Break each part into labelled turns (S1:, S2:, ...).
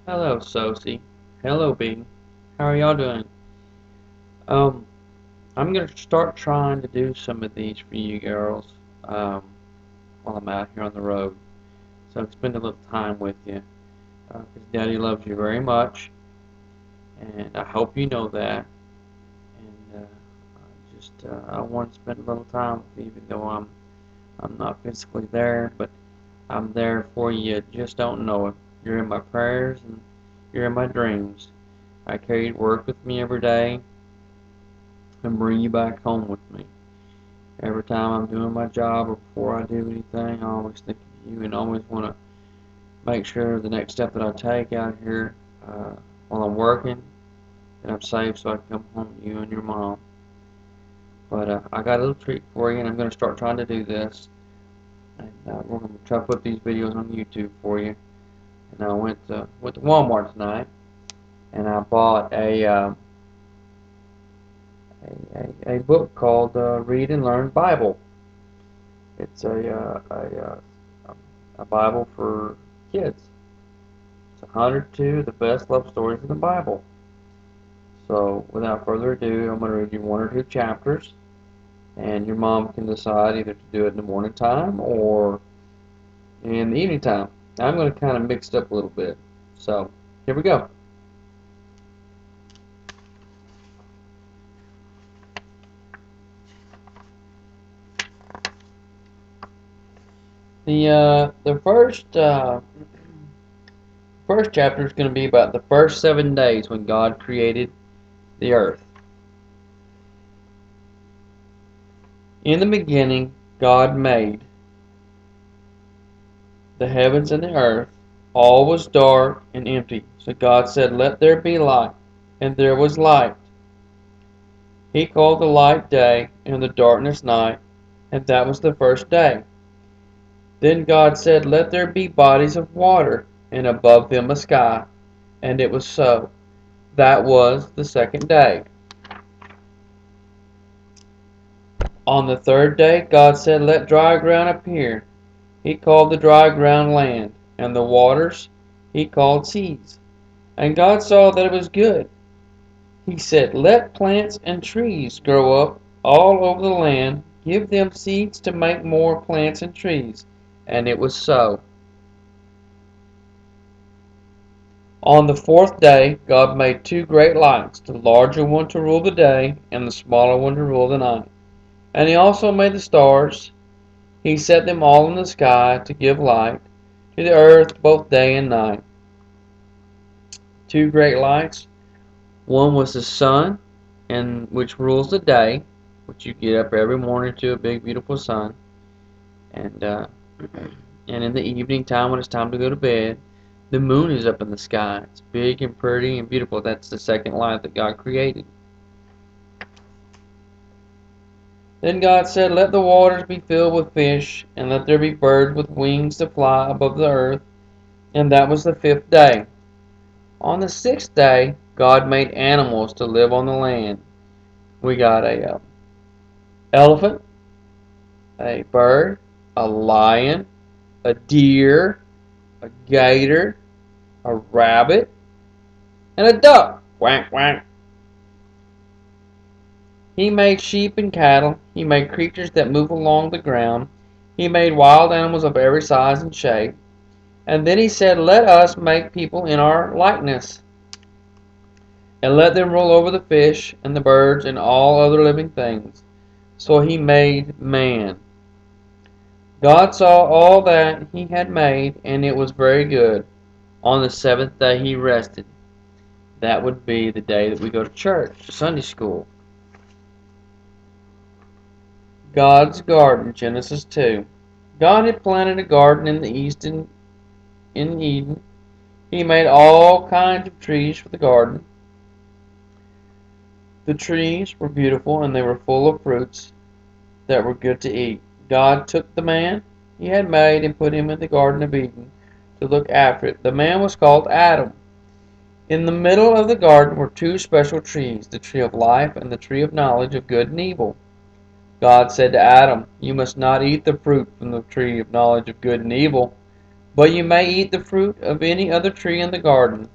S1: Hello, Sosie. Hello, B. How are y'all doing? Um, I'm gonna start trying to do some of these for you girls, um, while I'm out here on the road. So spend a little time with you, 'cause Daddy loves you very much, and I hope you know that. And I want to spend a little time with you, even though I'm not physically there, but I'm there for you. You just don't know it. You're in my prayers and you're in my dreams. I carry you to work with me every day and bring you back home with me. Every time I'm doing my job or before I do anything, I always think of you and always want to make sure the next step that I take out here while I'm working, that I'm safe so I can come home to you and your mom. But I got a little treat for you, and I'm going to start trying to do this. And we're going to try to put these videos on YouTube for you. And I went to Walmart tonight, and I bought a book called Read and Learn Bible. It's a Bible for kids. It's 102 of the best love stories in the Bible. So, without further ado, I'm going to read you one or two chapters, and your mom can decide either to do it in the morning time or in the evening time. I'm going to kind of mix it up a little bit. So, here we go. The first chapter is going to be about the first 7 days when God created the earth. In the beginning, God made the heavens and the earth. All was dark and empty. So God said, "Let there be light." And there was light. He called the light day and the darkness night, and that was the first day. Then God said, "Let there be bodies of water, and above them a sky." And it was so. That was the second day. On the third day, God said, "Let dry ground appear." He called the dry ground land, and the waters he called seas. And God saw that it was good. He said, "Let plants and trees grow up all over the land. Give them seeds to make more plants and trees." And it was so. On the fourth day, God made two great lights, the larger one to rule the day, and the smaller one to rule the night. And he also made the stars. He set them all in the sky to give light to the earth both day and night. Two great lights. One was the sun, and which rules the day, which you get up every morning to a big beautiful sun, and and in the evening time when it's time to go to bed, the moon is up in the sky. It's big and pretty and beautiful. That's the second light that God created. Then God said, "Let the waters be filled with fish, and let there be birds with wings to fly above the earth." And that was the fifth day. On the sixth day, God made animals to live on the land. We got a elephant, a bird, a lion, a deer, a gator, a rabbit, and a duck. Quack, quack. He made sheep and cattle. He made creatures that move along the ground. He made wild animals of every size and shape. And then he said, "Let us make people in our likeness, and let them rule over the fish and the birds and all other living things." So he made man. God saw all that he had made, and it was very good. On the seventh day he rested. That would be the day that we go to church, to Sunday school. God's garden, Genesis 2. God had planted a garden in the east in Eden. He made all kinds of trees for the garden. The trees were beautiful, and they were full of fruits that were good to eat. God took the man he had made and put him in the Garden of Eden to look after it. The man was called Adam. In the middle of the garden were two special trees, the tree of life and the tree of knowledge of good and evil. God said to Adam, "You must not eat the fruit from the tree of knowledge of good and evil, but you may eat the fruit of any other tree in the garden.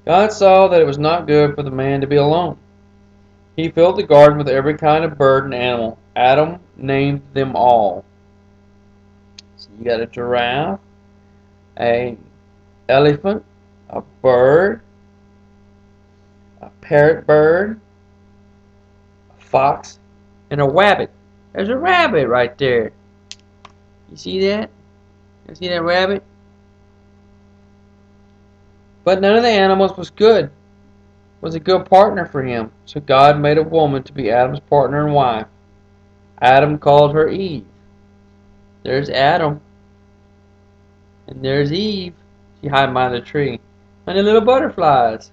S1: God saw that it was not good for the man to be alone. He filled the garden with every kind of bird and animal. Adam named them all. So you got a giraffe, a elephant, a bird, a parrot bird, a fox, and a rabbit. There's a rabbit right there. You see that? You see that rabbit? But none of the animals was a good partner for him. So God made a woman to be Adam's partner and wife. Adam called her Eve. There's Adam, and there's Eve. She hid behind the tree. And the little butterflies.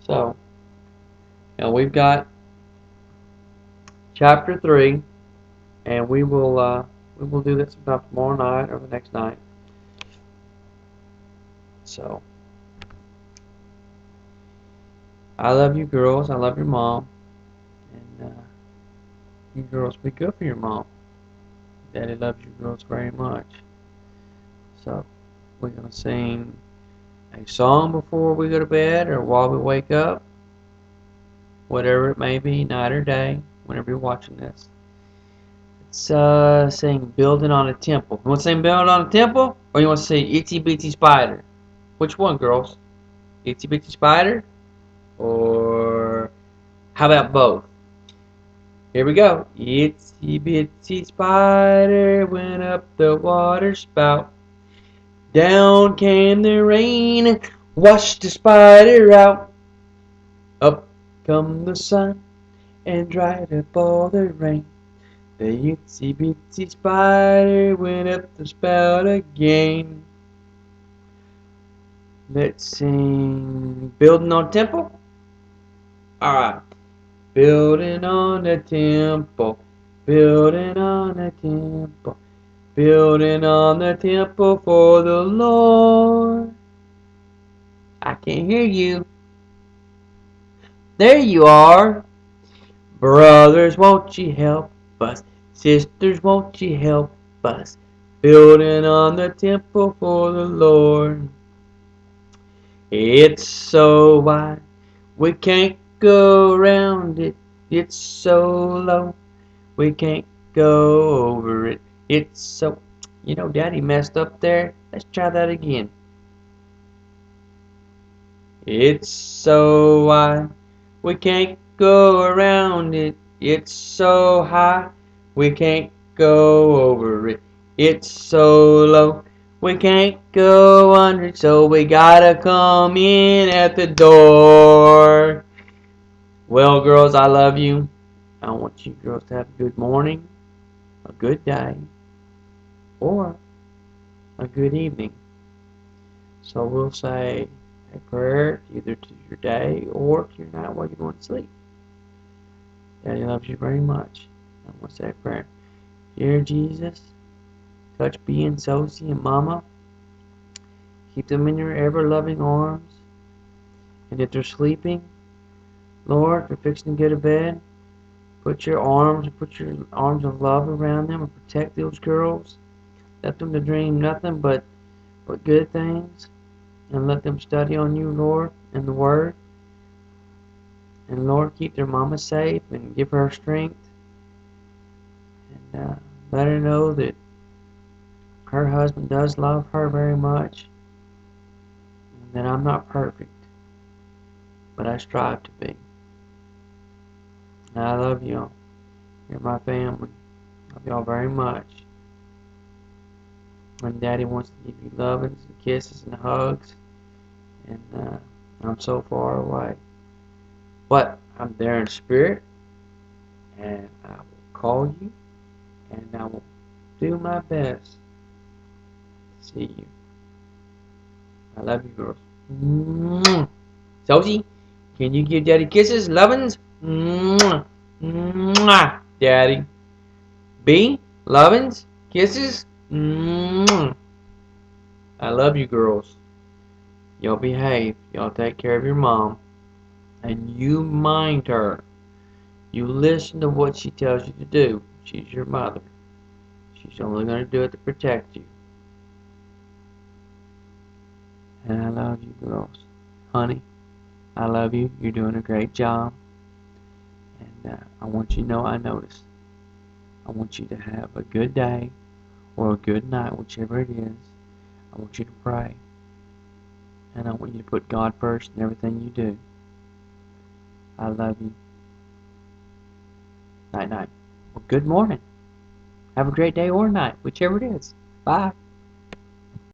S1: So, we've got chapter 3, and we will do that sometime tomorrow night or the next night. So, I love you girls. I love your mom. And you girls be good for your mom. Daddy loves you girls very much. So, we're going to sing a song before we go to bed or while we wake up. Whatever it may be, night or day, whenever you're watching this. It's saying building on a temple. You want to sing building on a temple? Or you want to say Itsy Bitsy Spider? Which one, girls? Itsy Bitsy Spider? Or how about both? Here we go. Itsy Bitsy Spider went up the water spout. Down came the rain, washed the spider out. Up come the sun and dried up all the rain. The itsy bitsy spider went up the spout again. Let's sing building on temple. Alright. Building on the temple. Building on the temple. Building on the temple for the Lord. I can't hear you. There you are. Brothers, won't you help us? Sisters, won't you help us? Building on the temple for the Lord. It's so wide, we can't go around it. It's so low, we can't go over it. It's so... Daddy messed up there. Let's try that again. It's so wide, we can't go around it. It's so high, we can't go over it. It's so low, we can't go under it. So we gotta come in at the door. Well, girls, I love you. I want you girls to have a good morning, a good day, or a good evening. So we'll say a prayer either to your day or to your night while you're going to sleep. Daddy loves you very much. I want to say a prayer. Dear Jesus, touch B and Sosie and Mama. Keep them in your ever-loving arms. And if they're sleeping, Lord, they're fixing to go to bed, put your arms of love around them and protect those girls. Let them to dream nothing but good things. And let them study on you, Lord, and the Word. And Lord, keep their mama safe and give her strength. And let her know that her husband does love her very much. And that I'm not perfect, but I strive to be. And I love y'all. You're my family. Love y'all very much. And Daddy wants to give you lovings and kisses and hugs. And I'm so far away. But I'm there in spirit. And I will call you. And I will do my best to see you. I love you, girls. Mwah. Sosie, can you give Daddy kisses, lovins? Mwah. Mwah. Daddy. B, lovins, kisses. Mwah. I love you, girls. Y'all behave. Y'all take care of your mom. And you mind her. You listen to what she tells you to do. She's your mother. She's only going to do it to protect you. And I love you, girls. Honey, I love you. You're doing a great job. And I want you to know I noticed. I want you to have a good day or a good night, whichever it is. I want you to pray. And I want you to put God first in everything you do. I love you. Night, night. Well, good morning. Have a great day or night, whichever it is. Bye.